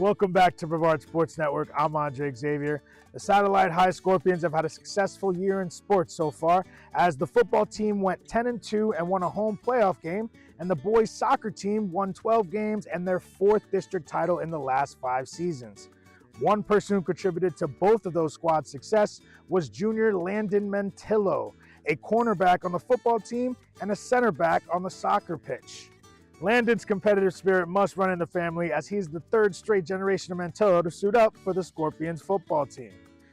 Welcome back to Brevard Sports Network. I'm Andre Xavier. The Satellite High Scorpions have had a successful year in sports so far, as the football team went 10-2 and won a home playoff game, and the boys soccer team won 12 games and their 4th district title in the last 5 seasons. One person who contributed to both of those squads' success was junior Landon Mentillo, a cornerback on the football team and a center back on the soccer pitch. Landon's competitive spirit must run in the family, as he's the 3rd straight generation of Mentillo to suit up for the Scorpions football team.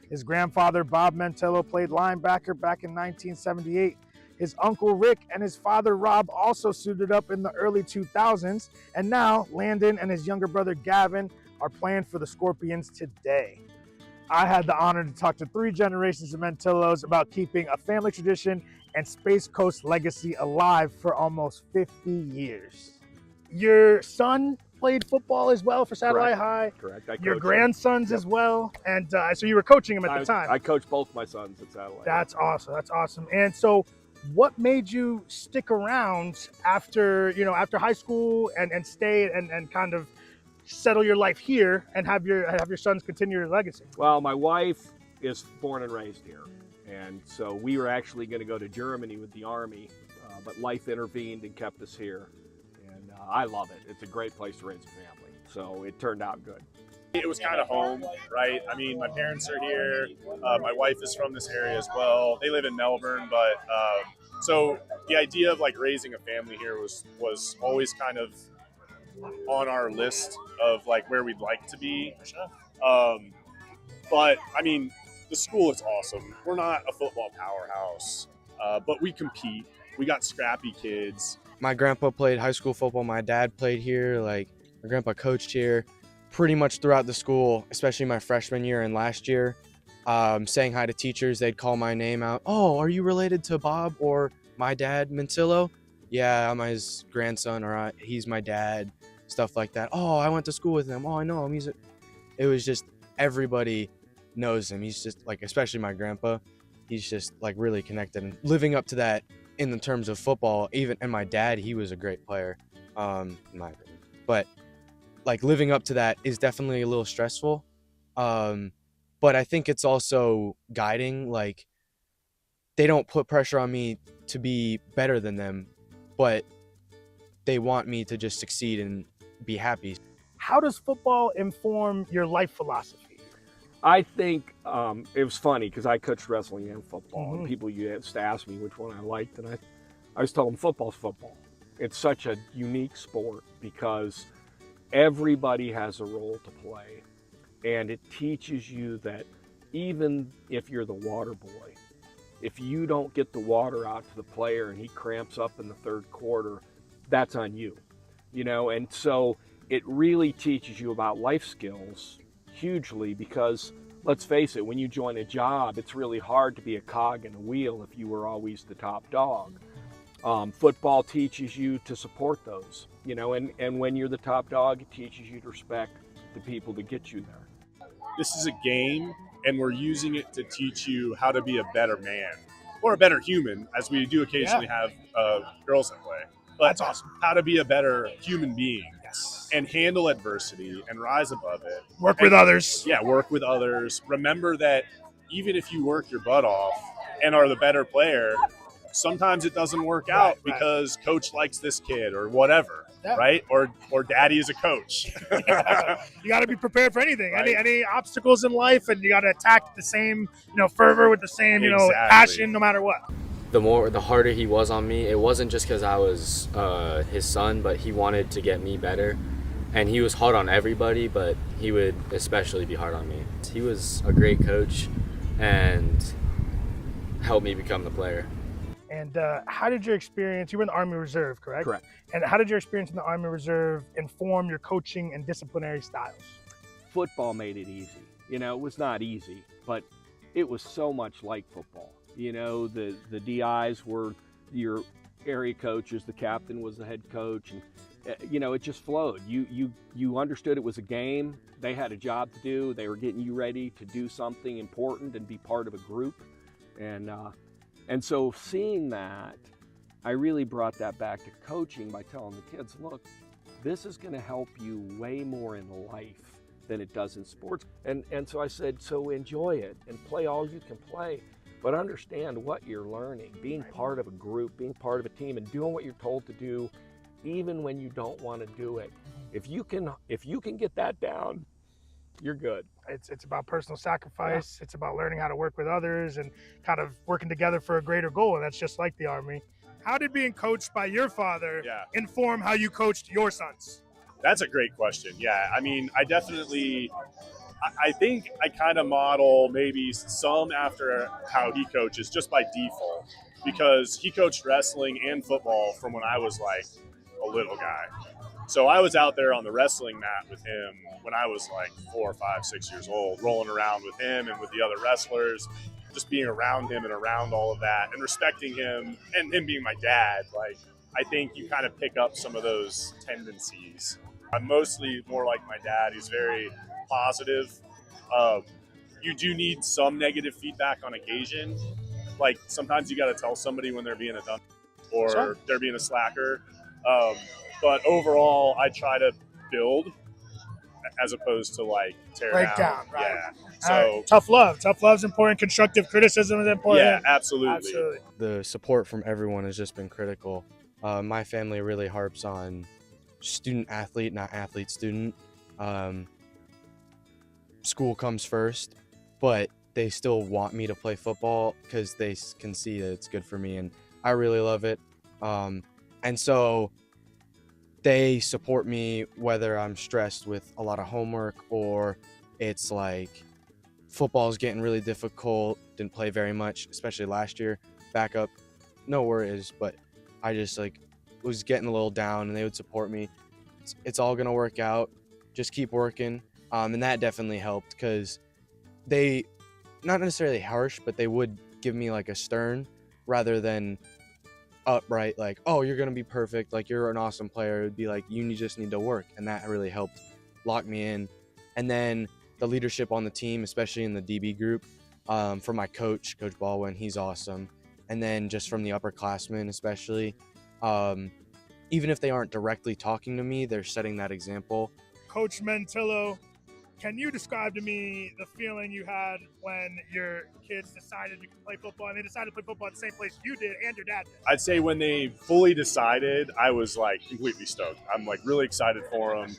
His grandfather, Bob Mentillo, played linebacker back in 1978. His uncle Rick and his father Rob also suited up in the early 2000s, and now Landon and his younger brother Gavin are playing for the Scorpions today. I had the honor to talk to 3 generations of Mentillo's about keeping a family tradition and Space Coast legacy alive for almost 50 years. Your son played football as well for Satellite High. Correct. Your grandsons as well. And so you were coaching him at the time. I coached both my sons at Satellite. That's awesome. That's awesome. And so what made you stick around after high school and stay and kind of settle your life here and have your sons continue your legacy? Well, my wife is born and raised here. And so we were actually going to go to Germany with the Army, but life intervened and kept us here. And I love it. It's a great place to raise a family. So it turned out good. It was kind of home, right? I mean, my parents are here. My wife is from this area as well. They live in Melbourne, but so the idea of like raising a family here was always kind of on our list of like where we'd like to be. But I mean, the school is awesome. We're not a football powerhouse, but we compete. We got scrappy kids. My grandpa played high school football. My dad played here. Like, my grandpa coached here pretty much throughout the school, especially my freshman year and last year. Saying hi to teachers, they'd call my name out. Oh, are you related to Bob or my dad, Mentillo? Yeah, I'm his grandson, or he's my dad, stuff like that. Oh, I went to school with him. Oh, I know him. It was just everybody knows him. He's just like, especially my grandpa, he's just like really connected and living up to that in the terms of football. And my dad, he was a great player, in my opinion. But like living up to that is definitely a little stressful. But I think it's also guiding. Like, they don't put pressure on me to be better than them, but they want me to just succeed and be happy. How does football inform your life philosophy? I think it was funny because I coached wrestling and football, and people used to ask me which one I liked, and I was telling them football's football. It's such a unique sport because everybody has a role to play, and it teaches you that even if you're the water boy, if you don't get the water out to the player and he cramps up in the 3rd quarter, that's on you, and so it really teaches you about life skills hugely, because let's face it, when you join a job, it's really hard to be a cog in a wheel if you were always the top dog. Football teaches you to support those, and when you're the top dog, it teaches you to respect the people that get you there. This is a game, and we're using it to teach you how to be a better man or a better human, as we do occasionally have girls that play. But that's awesome. How to be a better human being. Yes. And handle adversity and rise above it. Work with others. Yeah, work with others. Remember that even if you work your butt off and are the better player, sometimes it doesn't work out because coach likes this kid or whatever, right? Or daddy is a coach. You got to be prepared for anything. Right. Any obstacles in life, and you got to attack the same, fervor with the same, passion, no matter what. The harder he was on me, it wasn't just because I was his son, but he wanted to get me better. And he was hard on everybody, but he would especially be hard on me. He was a great coach and helped me become the player. And how did your experience, you were in the Army Reserve, correct? Correct. And how did your experience in the Army Reserve inform your coaching and disciplinary styles? Football made it easy. It was not easy, but it was so much like football. The DIs were your area coaches, the captain was the head coach, and it just flowed. You understood it was a game. They had a job to do. They were getting you ready to do something important and be part of a group. And so seeing that, I really brought that back to coaching by telling the kids, look, this is going to help you way more in life than it does in sports. And so I said, so enjoy it and play all you can play, but understand what you're learning, being part of a group, being part of a team, and doing what you're told to do, even when you don't want to do it. If you can get that down, you're good. It's about personal sacrifice. It's about learning how to work with others and kind of working together for a greater goal. And that's just like the Army. How did being coached by your father inform how you coached your sons? That's a great question. Yeah, I mean, I think I kind of model maybe some after how he coaches just by default, because he coached wrestling and football from when I was like a little guy. So I was out there on the wrestling mat with him when I was like 4, 5, 6 years old, rolling around with him and with the other wrestlers, just being around him and around all of that and respecting him and him being my dad. Like, I think you kind of pick up some of those tendencies. I'm mostly more like my dad. He's very positive. You do need some negative feedback on occasion. Like, sometimes you got to tell somebody when they're being a dumb or they're being a slacker. But overall, I try to build as opposed to like tear down. Right? Yeah. So tough love. Tough love's important. Constructive criticism is important. Yeah, absolutely. The support from everyone has just been critical. My family really harps on student athlete, not athlete student. School comes first, but they still want me to play football because they can see that it's good for me, and I really love it. And so they support me whether I'm stressed with a lot of homework or it's like football's getting really difficult, didn't play very much, especially last year. Backup, no worries, but I just like was getting a little down and they would support me. It's all gonna work out, just keep working. And that definitely helped because they, not necessarily harsh, but they would give me like a stern rather than upright, like, oh, you're gonna be perfect, like you're an awesome player. It would be like, you just need to work, and that really helped lock me in. And then the leadership on the team, especially in the DB group, from my coach Baldwin, he's awesome. And then just from the upperclassmen, especially, even if they aren't directly talking to me, they're setting that example. Coach Mentillo, can you describe to me the feeling you had when your kids decided you could play football, and they decided to play football at the same place you did and your dad did? I'd say when they fully decided, I was like completely stoked. I'm like really excited for them.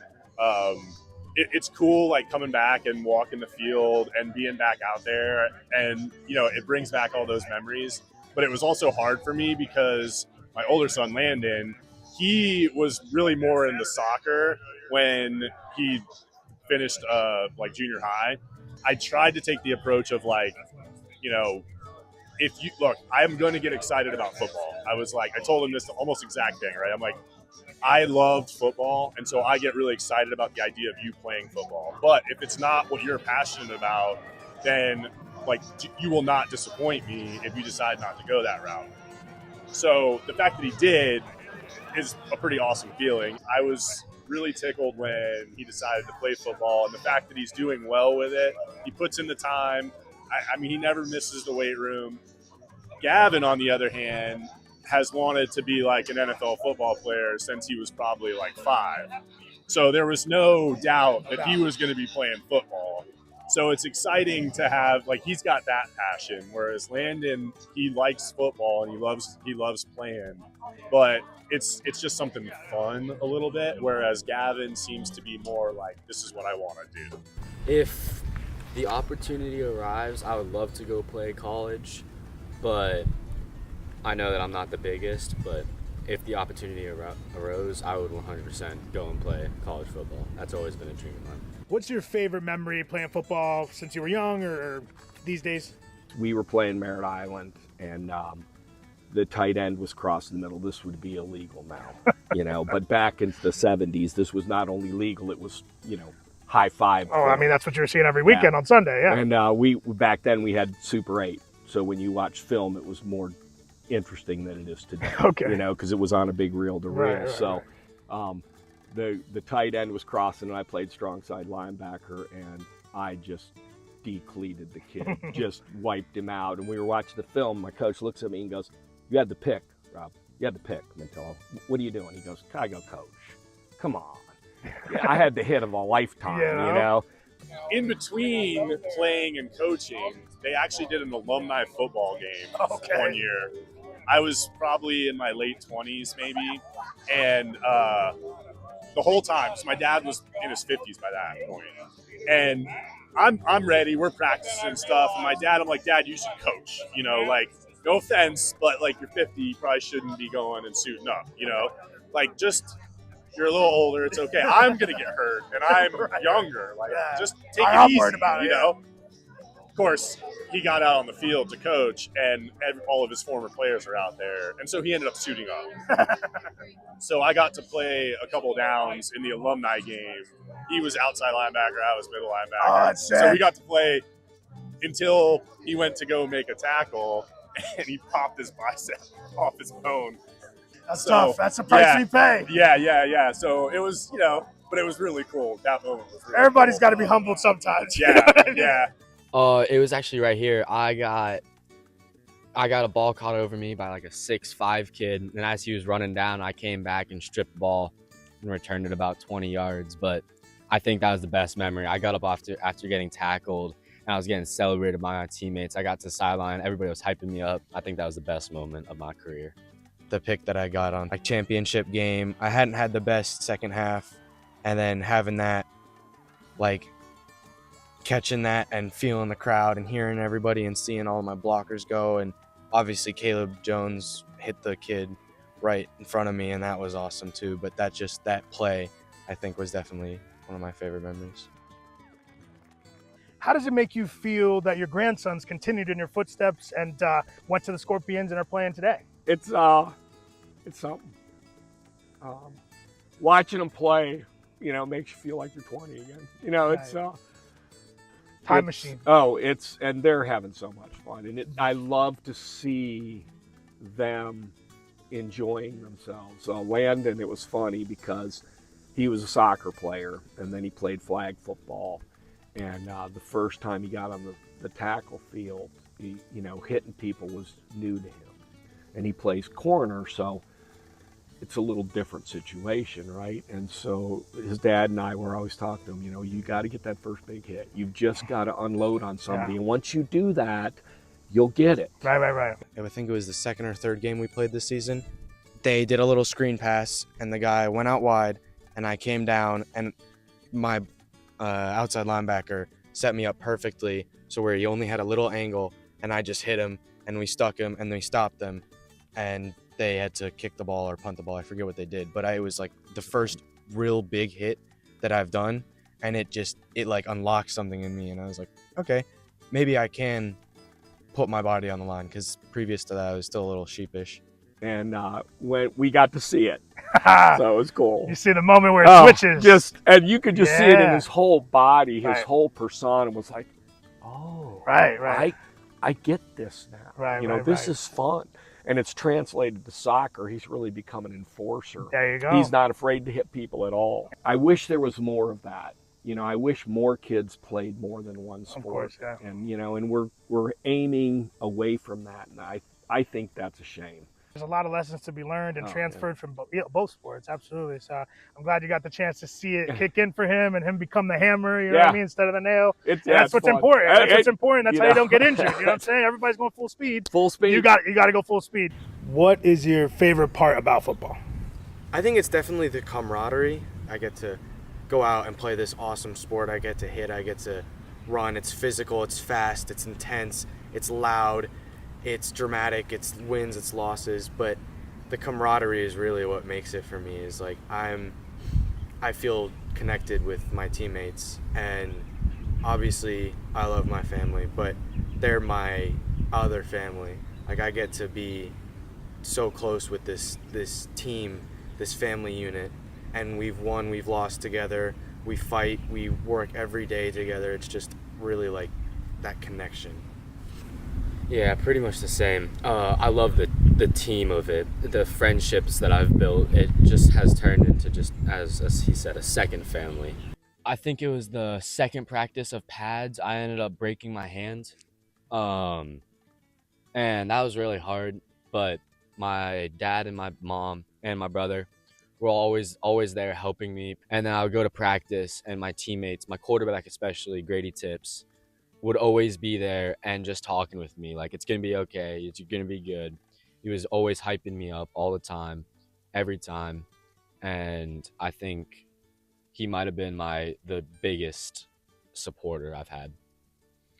It's cool, like coming back and walking the field and being back out there, and it brings back all those memories. But it was also hard for me because my older son Landon, he was really more into soccer when he finished like junior high. I tried to take the approach of like, if you look, I'm going to get excited about football. I was like, I told him this almost exact thing, right? I'm like, I loved football, and so I get really excited about the idea of you playing football. But if it's not what you're passionate about, then like you will not disappoint me if you decide not to go that route. So the fact that he did is a pretty awesome feeling. I was really tickled when he decided to play football, and the fact that he's doing well with it. He puts in the time. I mean, he never misses the weight room. Gavin, on the other hand, has wanted to be like an NFL football player since he was probably like 5. So there was no doubt that he was going to be playing football. So it's exciting to have, like, he's got that passion, whereas Landon, he likes football and he loves playing, but it's just something fun a little bit, whereas Gavin seems to be more like, this is what I want to do. If the opportunity arrives, I would love to go play college, but I know that I'm not the biggest, but if the opportunity arose, I would 100% go and play college football. That's always been a dream of mine. What's your favorite memory playing football since you were young or these days? We were playing Merritt Island, and the tight end was crossing the middle. This would be illegal now, but back in the 70s, this was not only legal, it was, high five. Oh, I mean, that's what you were seeing every weekend on Sunday, yeah. And we back then we had Super 8, so when you watch film, it was more interesting than it is today. Okay. Because it was on a big reel-to-reel. Right, so the tight end was crossing, and I played strong side linebacker, and I just decleated the kid, just wiped him out. And we were watching the film. My coach looks at me and goes, "You had the pick, Rob. You had the pick, Mentillo. What are you doing?" He goes, "I go, coach. Come on." Yeah, I had the hit of a lifetime, in between playing and coaching, they actually did an alumni football game one year. I was probably in my late 20s, maybe, and the whole time, so my dad was in his 50s by that point, and I'm ready. We're practicing and stuff, and my dad, I'm like, Dad, you should coach. You know, like, no offense, but like, you're 50, you probably shouldn't be going and suiting up. You know, like, just you're a little older, it's okay. I'm gonna get hurt, and I'm younger. Like, just take it easy. About it, you know. Of course, he got out on the field to coach, and all of his former players are out there, and so he ended up suiting up. So I got to play a couple downs in the alumni game. He was outside linebacker, I was middle linebacker. So we got to play until he went to go make a tackle, and he popped his bicep off his bone. That's tough. That's the price we pay. Yeah. So it was, you know, but it was really cool. That moment was really Everybody's cool. got to be humbled sometimes. Yeah. It was actually right here. I got a ball caught over me by like a 6'5" kid, and as he was running down, I came back and stripped the ball and returned it about 20 yards. But I think that was the best memory. I got up after getting tackled, and I was getting celebrated by my teammates. I got to the sideline. Everybody was hyping me up. I think that was the best moment of my career. The pick that I got on like championship game, I hadn't had the best second half, and then having that, like, catching that and feeling the crowd and hearing everybody and seeing all my blockers go, and obviously Caleb Jones hit the kid right in front of me, and that was awesome too. But that play, I think, was definitely one of my favorite memories. How does it make you feel that your grandsons continued in your footsteps and went to the Scorpions and are playing today? It's something. Watching them play, you know, makes you feel like you're 20 again. You know, it's time machine. And they're having so much fun, and I love to see them enjoying themselves. Landon, it was funny because he was a soccer player, and then he played flag football, and the first time he got on the tackle field, hitting people was new to him. And he plays corner, so it's a little different situation, right? And so his dad and I were always talking to him, you know, you got to get that first big hit. You've just got to unload on somebody. Yeah. And once you do that, you'll get it. Right. I think it was the second or third game we played this season. They did a little screen pass, and the guy went out wide, and I came down, and my outside linebacker set me up perfectly, so where he only had a little angle, and I just hit him, and we stuck him, and we stopped them. And they had to kick the ball or punt the ball. I forget what they did, but it was like the first real big hit that I've done, and it like unlocked something in me, and I was like, okay, maybe I can put my body on the line, because previous to that I was still a little sheepish. And when we got to see it, so it was cool. You see the moment where it switches, and you could just see it in his whole body, his whole persona was like, oh, right. I get this now. This is fun. And it's translated to soccer. He's really become an enforcer. There you go. He's not afraid to hit people at all. I wish there was more of that. You know, I wish more kids played more than one sport. Of course, yeah. And and we're aiming away from that, and I think that's a shame. There's a lot of lessons to be learned and transferred from both sports, absolutely. So I'm glad you got the chance to see it kick in for him and him become the hammer, you know what I mean, instead of the nail. That's what's important. That's what's important. That's how you don't get injured. You know what I'm saying? Everybody's going full speed. Full speed. You got to go full speed. What is your favorite part about football? I think it's definitely the camaraderie. I get to go out and play this awesome sport. I get to hit. I get to run. It's physical. It's fast. It's intense. It's loud. It's dramatic, it's wins, it's losses, but the camaraderie is really what makes it for me. Is like I feel connected with my teammates, and obviously I love my family, but they're my other family. Like, I get to be so close with this team, this family unit, and we've won, we've lost together, we fight, we work every day together. It's just really like that connection. Yeah, pretty much the same. I love the team of it, the friendships that I've built. It just has turned into just, as he said, a second family. I think it was the second practice of pads. I ended up breaking my hand, and that was really hard. But my dad and my mom and my brother were always there helping me. And then I would go to practice, and my teammates, my quarterback especially, Grady Tips, would always be there and just talking with me like, it's gonna be okay, it's gonna be good. He was always hyping me up all the time, every time. And I think he might have been the biggest supporter I've had,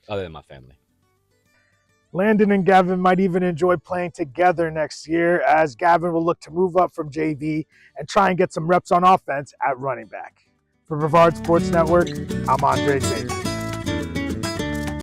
other than my family. Landon and Gavin might even enjoy playing together next year, as Gavin will look to move up from JV and try and get some reps on offense at running back. For Brevard Sports Network, I'm Andre Xavier.